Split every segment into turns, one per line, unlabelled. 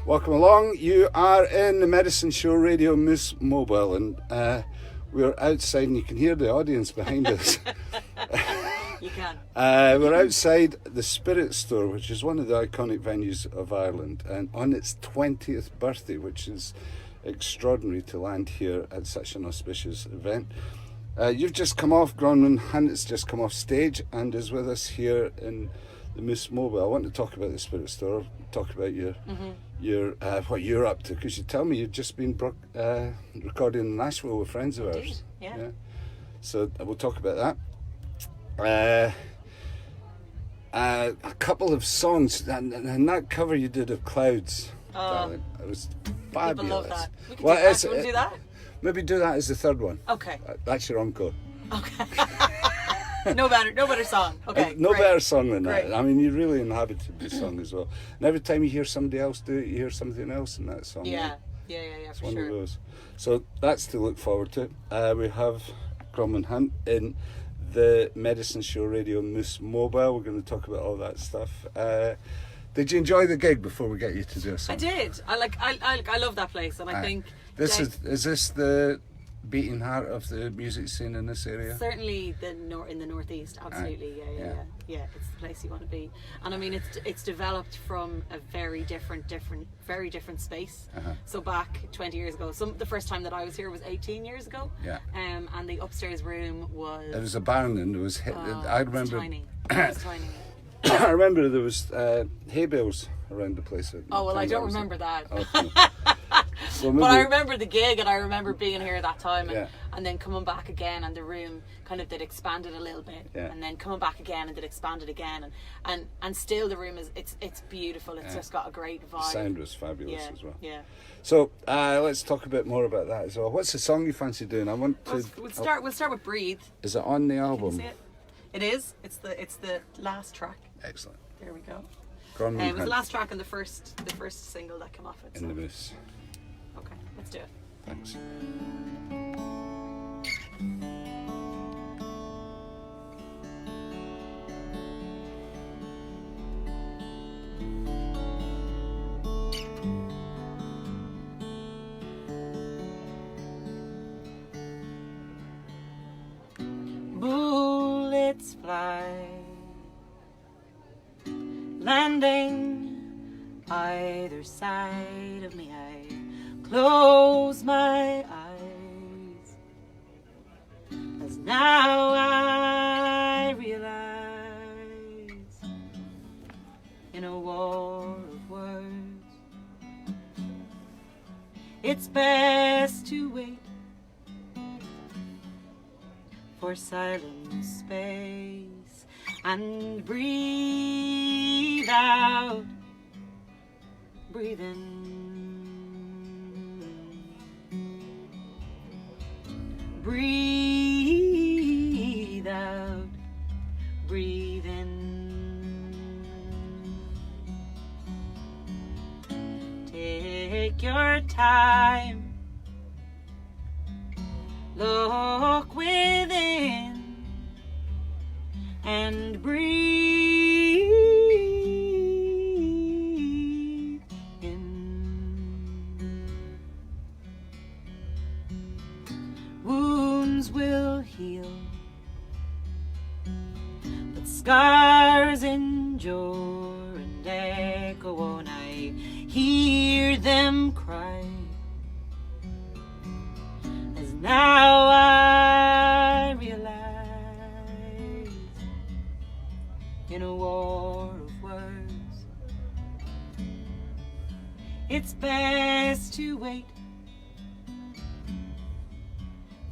Welcome along. You are in the Medicine Show Radio Moose Mobile, and we're outside, and you can hear the audience behind us.
You can.
We're outside the Spirit Store, which is one of the iconic venues of Ireland, and on its 20th birthday, which is extraordinary to land here at such an auspicious event. You've just come off, Grainne Hunt's just come off stage and is with us here in the Moose Mobile. I want to talk about the Spirit Store, talk about your what you're up to, because you tell me you've just been recording in Nashville with friends of ours.
Yeah.
So we'll talk about that. A couple of songs, and that cover you did of Clouds, darling, it was fabulous.
People love that. We can
Well,
do that. Do you want to do that?
Maybe do that as the third one.
Okay.
That's your encore.
Okay. No better song. Okay.
No
great.
better song than
Great.
that. I mean, you really inhabited the song as well. And every time you hear somebody else do it, you hear something else in that song.
Yeah,
right?
it's
It's
for
one
sure.
of those. So that's to look forward to. We have Grainne Hunt in the Medicine Show Radio Moose Mobile. We're going to talk about all that stuff. Did you enjoy the gig before we get you to do a song?
I did. I love that place, and I think
Is this the beating heart of the music scene in this area?
certainly in the northeast. Absolutely, yeah. It's the place you want to be, and I mean it's developed from a very different space. So back 20 years ago, the first time that I was here was 18 years ago.
Yeah.
And the upstairs room was.
It was a barn, and it was. I remember.
It was tiny. It was tiny.
I remember there was hay bales around the place.
Oh well, I don't remember that.
Okay. Well,
But I remember the gig, and I remember being here at that time,
Yeah.
and then coming back again, and the room kind of did expanded a little bit,
Yeah.
and then coming back again and did expanded again, and still the room is it's beautiful. It's just got a great vibe.
The sound was fabulous as well.
Yeah.
So let's talk a bit more about that as well. What's the song you fancy doing? I want to.
We'll start with Breathe.
Is it on the
Can you
album?
see it? It is. It's the last track.
Excellent.
There we go.
Grainne
It was the
Hunt
last track and the first single that came off it.
in
So.
the Moose.
Okay, let's do it.
Thanks.
Bullets fly, landing either side of me. I close my eyes, as now I realize, in a war of words, it's best to wait for silent space and breathe out, breathe in, breathe out, breathe in. Take your time, look within and breathe in. Wounds will heal, but scars endure and echo, and I hear them cry. Now I realize, in a war of words, it's best to wait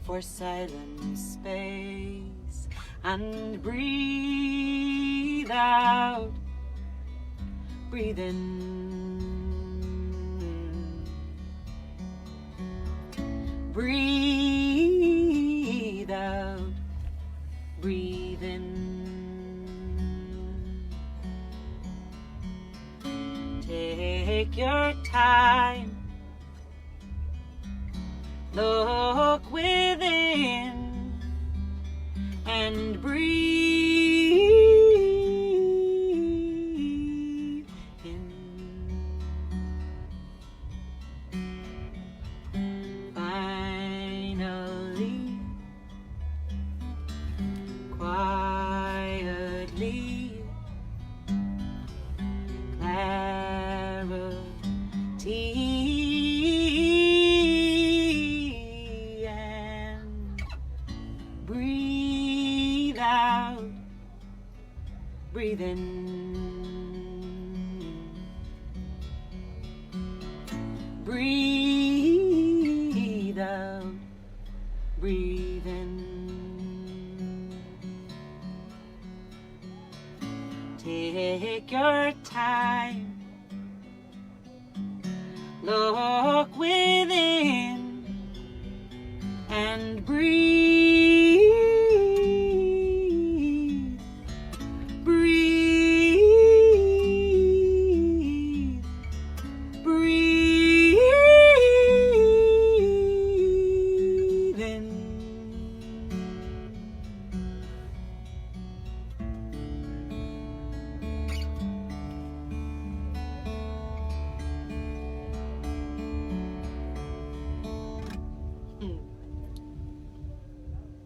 for silent space and breathe out, breathe in. Breathe out, breathe in. Take your time, Look within and breathe in. Finally, quietly, clarity, and breathe out, breathe in, breathe out, breathe in. Take your time. Look within and breathe, breathe, breathe in.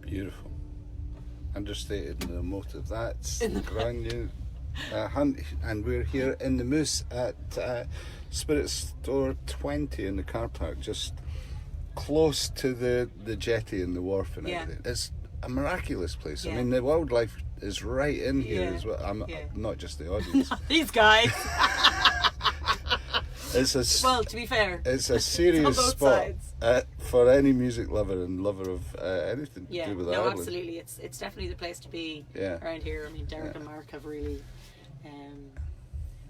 Beautiful. Understated in the motive. That's Grainne Hunt, and we're here in the Moose at Spirit Store 20 in the car park, just close to the jetty and the wharf and
Yeah.
everything. It's a miraculous place.
Yeah.
I mean, the wildlife is right in here
Yeah.
as well.
Yeah.
Not just the audience.
These guys.
It's a
Well, to be fair,
it's a
on
serious
both
spot
sides.
for any music lover and lover of anything to
Yeah,
do with
no,
Ireland.
absolutely. It's definitely the place to be
Yeah.
around here. I mean, Derek
Yeah.
and Mark have really,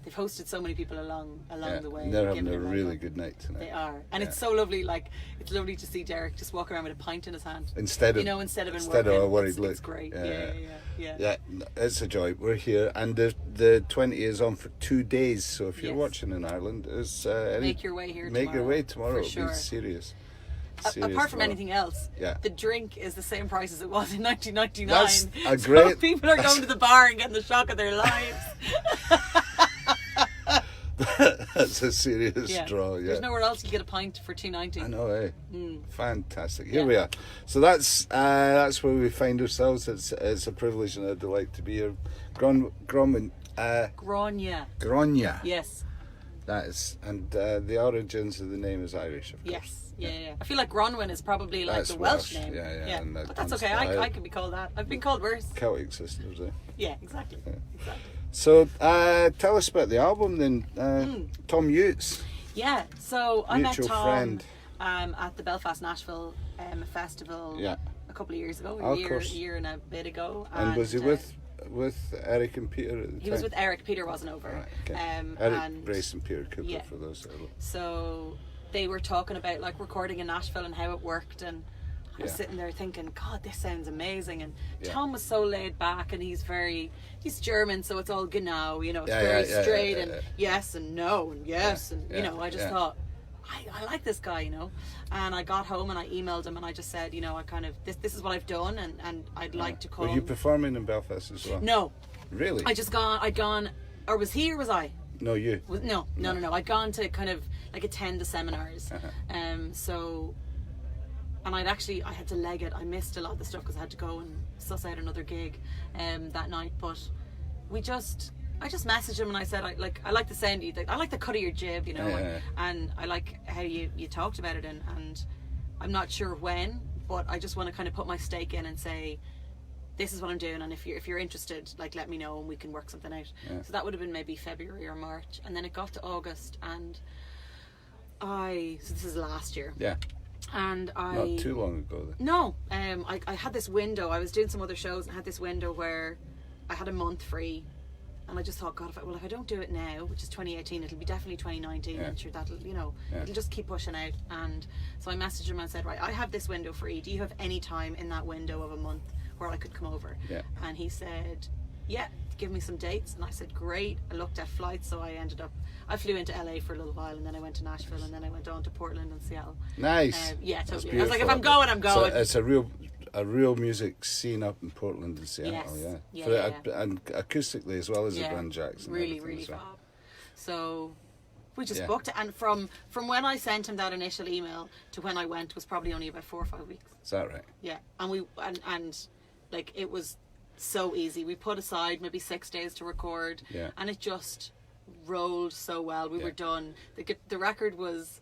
they've hosted so many people along
Yeah,
the way.
and they're
given
having a
it
really
life.
good night tonight.
They are, and
Yeah.
it's so lovely. Like, it's lovely to see Derek just walk around with a pint in his hand.
Instead of
instead of
a
working.
worried look.
It's great.
Yeah.
Yeah.
Yeah, it's a joy. We're here, and the 20 is on for 2 days. So if you're
Yes.
watching in Ireland, it's
Make your way here.
make your way tomorrow.
For
It'll
sure.
be serious.
Apart from
tomorrow.
anything else,
Yeah.
the drink is the same price as it was in 1999.
That's a
So
great-
people are going to the bar and getting the shock of their lives.
That's a serious draw. Yeah.
There's nowhere else you get a pint for $2.90.
I know, eh? Fantastic. Here
Yeah.
we are. So that's where we find ourselves. It's a privilege and a delight to be here. Grainne,
Grainne.
Grainne.
Yes.
That is, and the origins of the name is Irish, of course.
Yes. Yeah. I feel like Gronwyn is probably like
That's
the Welsh
Welsh.
name.
Yeah, and that
But that's
comes
okay.
from-
I could be called that. I've been called worse.
Celtic sisters, eh?
Yeah, exactly.
So tell us about the album then. Tom Utes,
Yeah. So I met
mutual
Tom
friend.
at the Belfast Nashville festival
Yeah.
a couple of years ago,
Oh,
a
of
year,
course.
year and a bit ago.
And was he with Eric and Peter at the time?
He was with Eric. Peter wasn't over.
Right, okay.
And
Eric, Brace and Peter Cooper,
yeah.
for those that look.
So they were talking about like recording in Nashville and how it worked, and I was
Yeah.
sitting there thinking, God, this sounds amazing. And
Yeah.
Tom was so laid back, and he's German, so it's all genau, you know, it's
Yeah,
very
yeah,
straight
yeah,
and
yeah.
yes and no and yes,
Yeah,
and
yeah,
you know, I just
yeah.
thought, I like this guy, you know. And I got home and I emailed him and I just said, you know, I kind of this is what I've done, and I'd like to come.
Were you performing in Belfast as well?
No,
Really?
I'd gone, or was he or was I?
No, you.
No. I'd gone to kind of like attend the seminars. So, and I had to leg it. I missed a lot of the stuff because I had to go and suss out another gig that night. But I just messaged him and I said, I like the sound of you. I like the cut of your jib, you know, and I like how you talked about it. And I'm not sure when, but I just want to kind of put my stake in and say, this is what I'm doing, and if you're interested, like, let me know and we can work something out.
Yeah.
So that would have been maybe February or March, and then it got to August, and so this is last year.
Yeah.
And
Not too long ago then.
No, I had this window. I was doing some other shows and I had this window where I had a month free, and I just thought, God, if I don't do it now, which is 2018, it'll be definitely 2019.
Yeah.
And sure, that'll, you know,
Yeah.
it'll just keep pushing out. And so I messaged him and I said, right, I have this window free. Do you have any time in that window of a month where I could come over?
Yeah.
And he said, yeah, give me some dates? And I said, great. I looked at flights, so I flew into LA for a little while, and then I went to Nashville, and then I went on to Portland and Seattle.
Nice.
Yeah, totally. I was like, if I'm going, I'm going.
So it's a real music scene up in Portland and Seattle, and acoustically as well as the Grand Jacks.
Really, really fab. So we just booked it, and from when I sent him that initial email to when I went was probably only about 4 or 5 weeks.
Is that right?
Yeah, and like it was so easy. We put aside maybe 6 days to record, and it just rolled so well. We were done. The record was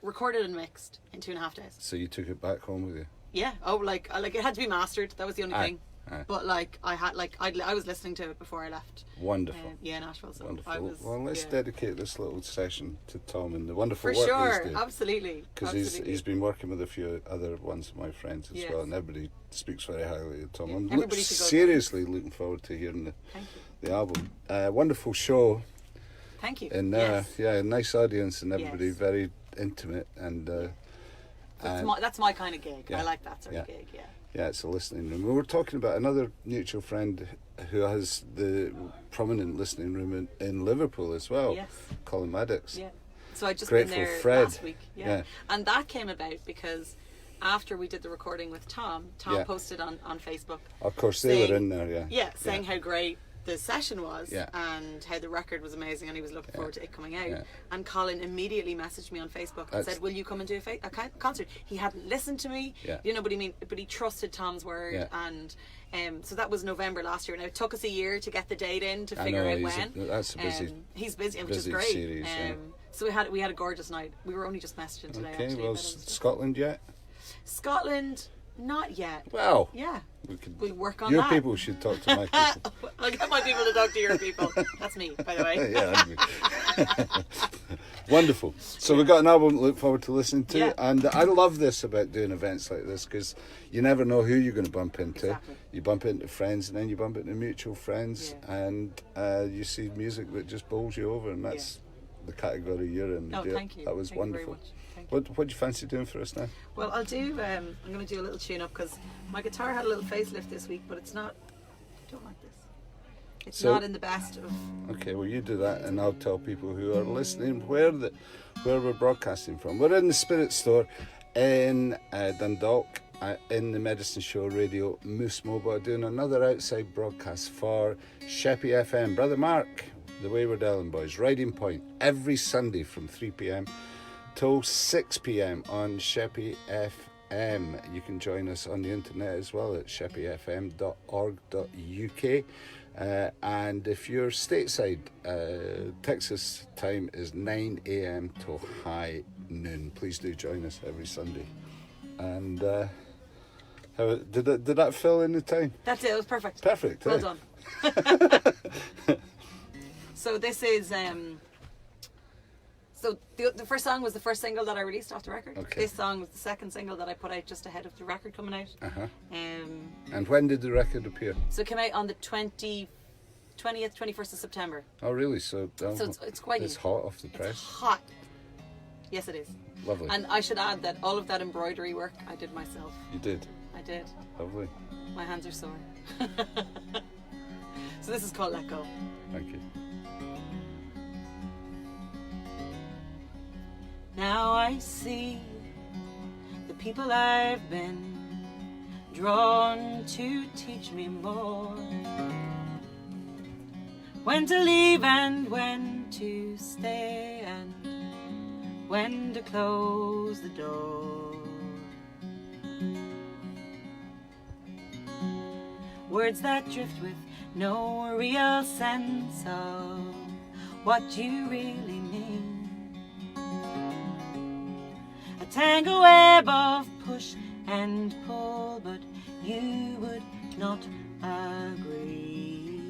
recorded and mixed in 2.5 days.
So you took it back home with you?
Yeah. Oh, like it had to be mastered. That was the only thing. But like I was listening to it before I left.
Wonderful.
Nashville. So
wonderful. Well, let's dedicate this little session to Tom and the wonderful
work
he's doing.
Absolutely.
Because he's been working with a few other ones of my friends as well, and everybody speaks very highly of Tom. I'm seriously looking forward to hearing the album. Wonderful show.
Thank you.
And nice audience and everybody very intimate and.
That's my kind of gig. I like that sort of gig. Yeah.
Yeah, it's a listening room. We were talking about another mutual friend who has the prominent listening room in Liverpool as well. Yes. Colin Maddox.
Yeah. So I just
Grateful
been there
Fred.
last week. Yeah. And that came about because after we did the recording with Tom posted on Facebook.
Of course, they were in there. Yeah.
Yeah, saying how great the session was and how the record was amazing, and he was looking forward to it coming out. And Colin immediately messaged me on Facebook and said, will you come and do a concert? He hadn't listened to me, you know, but he trusted Tom's word. And so that was November last year. Now it took us a year to get the date in to figure out when.
That's a busy.
He's busy, which is great.
Series,
so we had a gorgeous night. We were only just messaging today.
Okay,
actually,
well, Scotland yet?
Scotland, not yet.
Well,
yeah, we'll work on
your
that.
Your people should talk to my people.
I'll get my people to talk to your people. That's me, by the way.
Yeah, wonderful. So we've got an album to look forward to listening to, and I love this about doing events like this because you never know who you're going to bump into.
Exactly.
You bump into friends, and then you bump into mutual friends, and you see music that just bowls you over, and that's the category you're in.
Oh, thank you.
That was
thank
wonderful.
You very much.
What do you fancy doing for us now?
Well, I'll do. I'm going to do a little tune up because my guitar had a little facelift this week, but it's not. I don't like this. It's not in the best of. Okay,
well you do that, and I'll tell people who are listening where we're broadcasting from. We're in the Spirit Store in Dundalk, in the Medicine Show Radio Moose Mobile, doing another outside broadcast for Sheppy FM. Brother Mark, the Wayward Ellen Boys, Riding Point, every Sunday from 3 p.m. till 6 p.m. on Sheppy FM. You can join us on the internet as well at sheppyfm.org.uk. And if you're stateside, Texas time is 9 a.m. till high noon. Please do join us every Sunday. And did that fill in the time?
That's it. It was perfect.
Perfect.
Well done. So this is. So the first song was the first single that I released off the record.
Okay.
This song was the second single that I put out just ahead of the record coming out.
And when did the record appear?
So it came out on the 20th, 21st of September.
Oh, really? So
it's quite...
It's hot off the press?
It's hot. Yes, it is.
Lovely.
And I should add that all of that embroidery work I did myself.
You did?
I did.
Lovely.
My hands are sore. So this is called Let Go.
Thank you.
Now I see the people I've been drawn to teach me more. When to leave and when to stay and when to close the door. Words that drift with no real sense of what you really mean. A tangle web of push and pull, but you would not agree.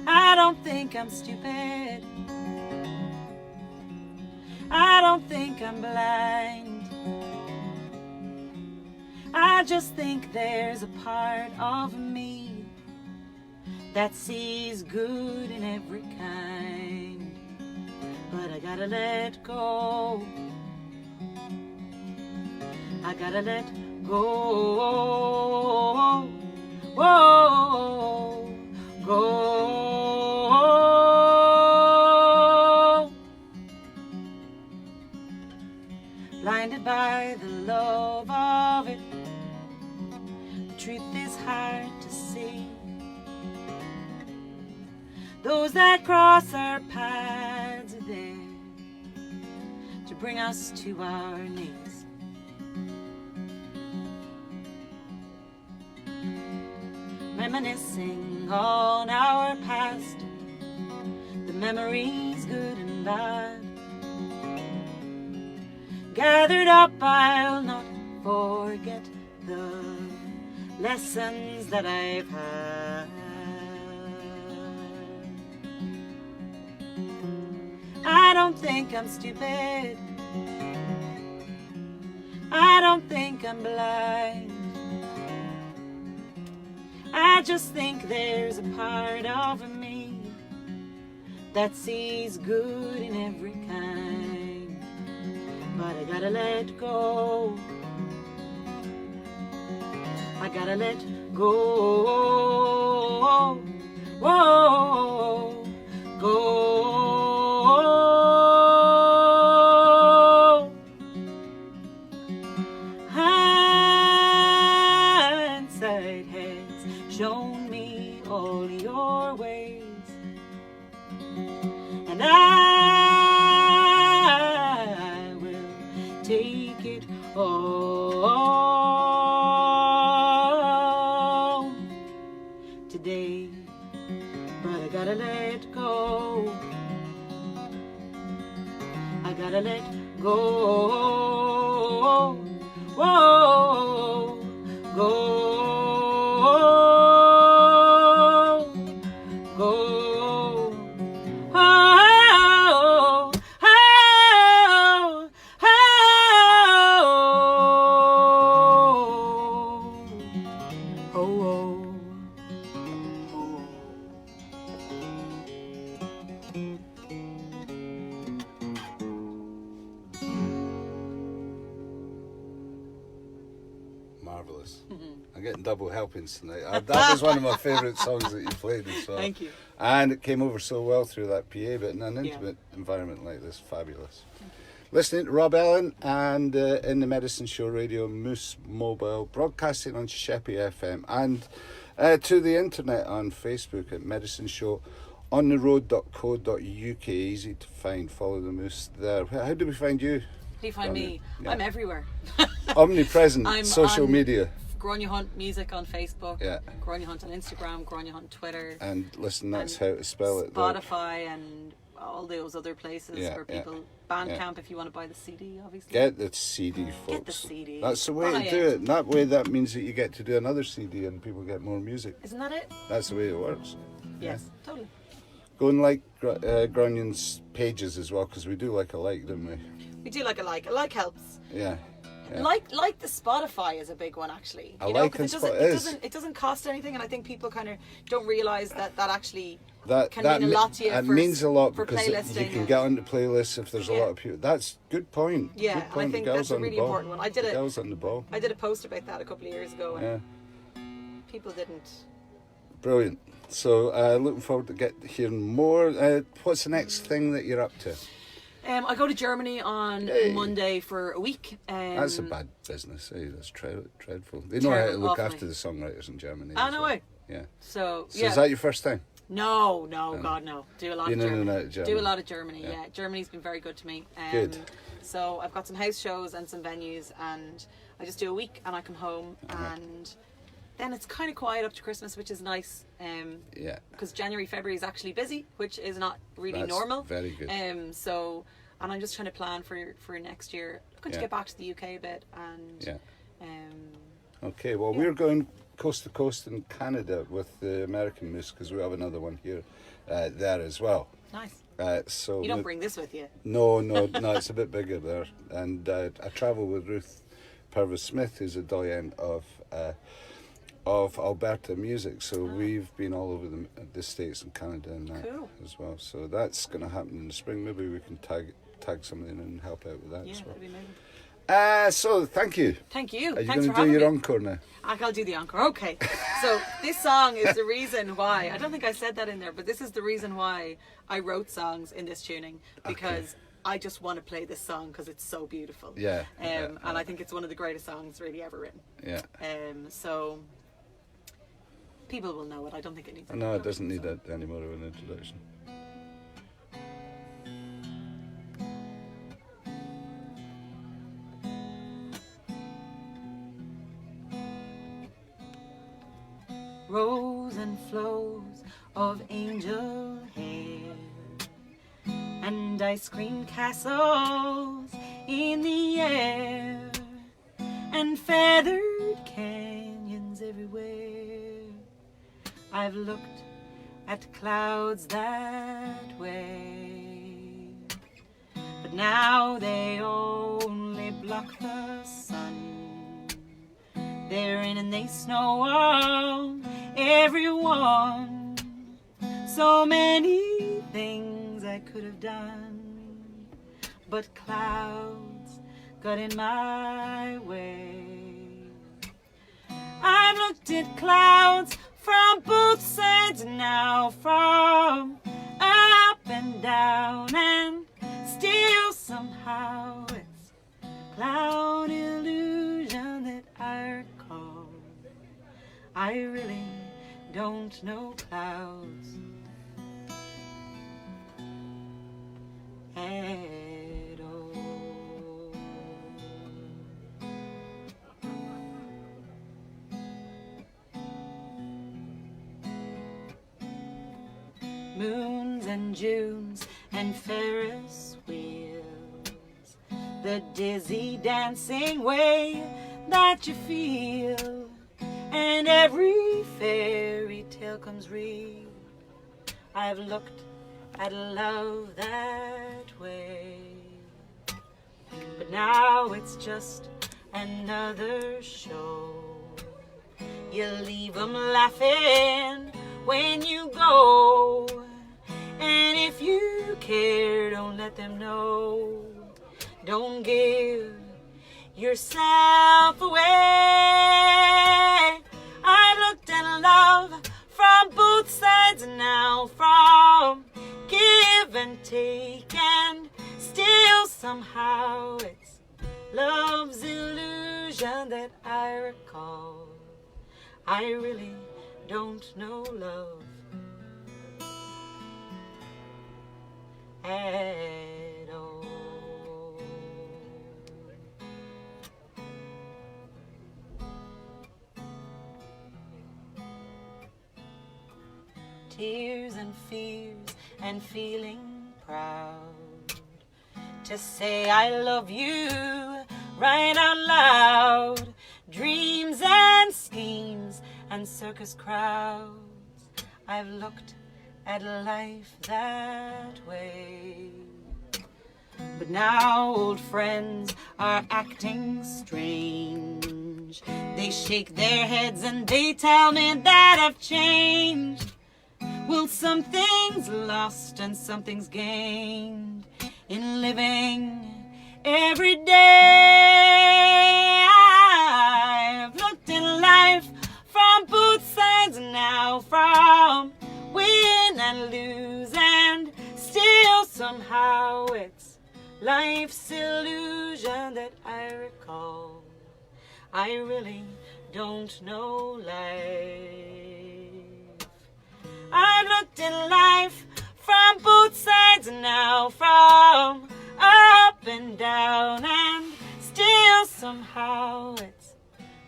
I don't think I'm stupid. I don't think I'm blind. I just think there's a part of me that sees good in every kind. But I gotta let go. I gotta let go, whoa, go. Blinded by the love of it, the truth is hard to see. Those that cross our paths are there to bring us to our knees. Reminiscing on our past, the memories good and bad. Gathered up, I'll not forget the lessons that I've had. I don't think I'm stupid, I don't think I'm blind. I just think there's a part of me that sees good in every kind. But I gotta let go, I gotta let go, whoa, go. Hindsight has shown me all your ways, and I will take it all today. But I gotta let go, I gotta let go, whoa, go, go, oh, oh, oh, oh, oh.
Marvellous. I'm getting double helpings tonight. That was one of my favourite songs that you played as well.
Thank you.
And it came over so well through that PA, but in an intimate environment like this, fabulous. Listening to Rob Ellen and in the Medicine Show Radio, Moose Mobile, broadcasting on Sheppey FM and to the internet on Facebook at Medicine Show, ontheroad.co.uk. Easy to find. Follow the Moose there. How do we find you?
How do you find me?
Yeah.
I'm everywhere.
Omnipresent,
I'm
social
on
media.
Grainne Hunt Music on Facebook,
Yeah.
Grainne Hunt on Instagram, Grainne Hunt Twitter,
And listen, that's
and
how to spell it. there.
Spotify and all those other places
Yeah,
where
yeah,
people, Bandcamp if you want to buy the CD, obviously.
Get the CD, folks.
Get the CD.
That's the way
Buy
to do it. And that way, that means that you get to do another CD and people get more music.
Isn't that it?
That's the way it works.
Yes, totally.
Go and like Grainne's pages as well, because we do like a like, don't we?
We do like a like. A like helps.
Yeah. Yeah.
Like the Spotify is a big one actually.
I
You know,
like
'cause it doesn't cost anything, and I think people kind of don't realise that actually can mean a lot to you.
It
for,
means a lot
for
because
playlisting.
you can get onto playlists if there's a lot of people. That's good point.
Yeah,
good
and I
point.
think
The girls
that's a
on the
really
ball.
important one.
The girls on the ball.
I did a post about that a couple of years ago, and
Yeah.
people didn't.
Brilliant. So looking forward to hearing more. What's the next thing that you're up to?
I go to Germany on Monday for a week.
That's a bad business. That's dreadful. They know how to look after the songwriters in Germany.
I know it.
Yeah.
So
is that your first time?
No, God, no. Do a lot of Germany.
In and out of Germany.
Do a lot of Germany. Yeah. Germany's been very good to me.
Good.
So I've got some house shows and some venues, and I just do a week and I come home, and then it's kind of quiet up to Christmas, which is nice.
Yeah.
Because January, February is actually busy, which is not really
That's
normal.
very good.
And I'm just trying to plan for next year. I'm going to get back to the UK a bit, and
Okay, well, we're going coast to coast in Canada with the American Moose because we have another one here there as well.
Nice.
So
you don't bring this with you?
No, it's a bit bigger there. And I travel with Ruth Purvis Smith, who's a doyen of Alberta music. So we've been all over the States and Canada and that as well. So that's going to happen in the spring. Maybe we can tag something and help out with that as well.
That'd be amazing.
So, thank you.
Thank you.
Are you
Thanks
going
for
to do
having
your
me.
encore now?
I'll do the encore. Okay. So this song is the reason why, I don't think I said that in there, but this is the reason why I wrote songs in this tuning, because I just want to play this song because it's so beautiful.
Yeah.
And I think it's one of the greatest songs really ever written.
Yeah.
So people will know it. I don't think it needs.
No, it doesn't need that any more of an introduction.
Rows and flows of angel hair and ice cream castles in the air and feathered canyons everywhere. I've looked at clouds that way, but now they only block the sun. They're in and they snow on everyone. So many things I could have done, but clouds got in my way. I've looked at clouds from both sides now, from up and down, and still somehow it's cloud illusion that I recall. I really don't know clouds at all. Moons and Junes and Ferris wheels, the dizzy dancing way that you feel, and every fairy tale comes real. I've looked at love that way, but now it's just another show. You leave them laughing when you go, and if you care, don't let them know. Don't give yourself away. I looked at love from both sides now, from give and take, and still somehow it's love's illusion that I recall. I really don't know love at all. Tears and fears and feeling proud to say I love you right out loud. Dreams and schemes and circus crowds. I've looked at life that way, but now old friends are acting strange. They shake their heads and they tell me that I've changed. Well, something's lost and something's gained in living every day. I've looked at life from both sides now, from win and lose, and still somehow it's life's illusion that I recall. I really don't know life. I've looked at life from both sides now, from up and down, and still somehow it's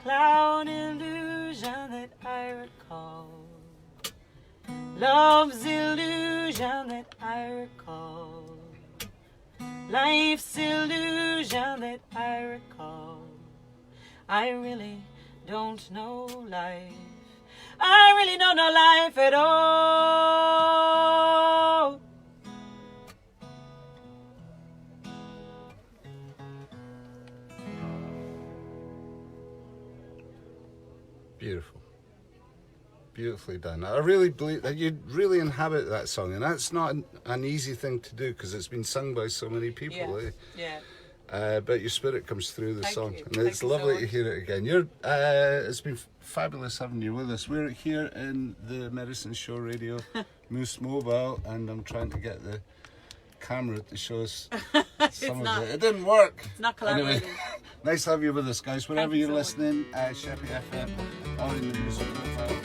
cloud illusion that I recall. Love's illusion that I recall. Life's illusion that I recall. I really don't know life. I really don't know life at all.
Beautiful. Beautifully done. I really believe that you really inhabit that song, and that's not an easy thing to do because it's been sung by so many people.
Yeah.
But your spirit comes through the
Thank
song,
you.
and
Thank
it's
you so
lovely to
much.
hear it again. It's been fabulous having you with us. We're here in the Medicine Show Radio Moose Mobile, and I'm trying to get the camera to show us some of
not.
it. It didn't work.
It's not
Anyway,
collaborating.
nice to have you with us, guys. Wherever
you
you're
so much.
listening, Sheppy FM or in the Music Profile.